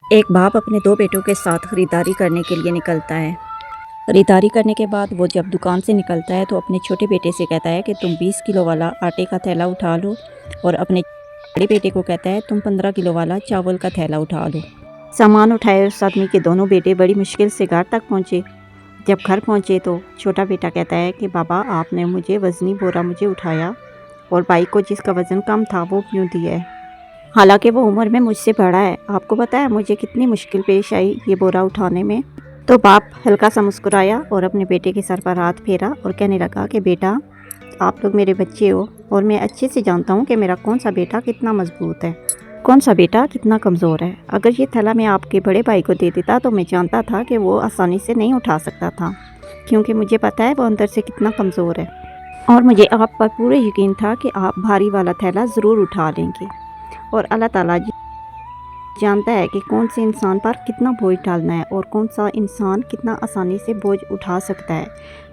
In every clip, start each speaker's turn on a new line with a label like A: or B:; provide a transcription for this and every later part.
A: एक बाप अपने दो बेटों के साथ ख़रीदारी करने के लिए निकलता है। ख़रीदारी करने के बाद वो जब दुकान से निकलता है तो अपने छोटे बेटे से कहता है कि तुम 20 किलो वाला आटे का थैला उठा लो, और अपने बड़े बेटे को कहता है तुम 15 किलो वाला चावल का थैला उठा लो। सामान उठाए उस आदमी के दोनों बेटे बड़ी मुश्किल से घर तक पहुँचे। जब घर पहुँचे तो छोटा बेटा कहता है कि बाबा, आपने मुझे वज़नी बोरा उठाया और भाई को जिसका वज़न कम था वो क्यों दिया है? हालांकि वो उम्र में मुझसे बड़ा है। आपको पता है मुझे कितनी मुश्किल पेश आई ये बोरा उठाने में। तो बाप हल्का सा मुस्कुराया और अपने बेटे के सर पर हाथ फेरा और कहने लगा कि बेटा, आप लोग मेरे बच्चे हो और मैं अच्छे से जानता हूँ कि मेरा कौन सा बेटा कितना मजबूत है, कौन सा बेटा कितना कमज़ोर है। अगर ये थैला मैं आपके बड़े भाई को दे देता तो मैं जानता था कि वो आसानी से नहीं उठा सकता था, क्योंकि मुझे पता है वो अंदर से कितना कमज़ोर है, और मुझे आप पर पूरा यकीन था कि आप भारी वाला थैला ज़रूर उठा लेंगे। और अल्लाह ताला जानता है कि कौन से इंसान पर कितना बोझ डालना है और कौन सा इंसान कितना आसानी से बोझ उठा सकता है।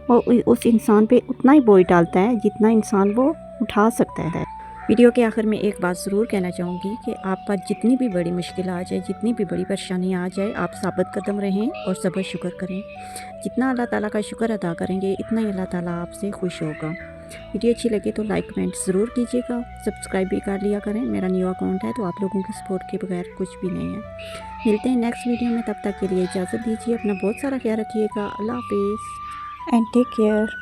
A: वो उस इंसान पे उतना ही बोझ डालता है जितना इंसान वो उठा सकता है। वीडियो के आखिर में एक बात ज़रूर कहना चाहूँगी कि आप पर जितनी भी बड़ी मुश्किल आ जाए, जितनी भी बड़ी परेशानी आ जाए, आप साबित कदम रहें और सब्र शुक्र करें। जितना अल्लाह ताला का शुक्र अदा करेंगे इतना ही अल्लाह ताला आपसे खुश होगा। वीडियो अच्छी लगे तो लाइक कमेंट ज़रूर कीजिएगा, सब्सक्राइब भी कर लिया करें। मेरा न्यू अकाउंट है तो आप लोगों की सपोर्ट के बगैर कुछ भी नहीं है। मिलते हैं नेक्स्ट वीडियो में, तब तक के लिए इजाज़त दीजिए। अपना बहुत सारा ख्याल रखिएगा। अल्लाह हाफिज़ एंड टेक केयर।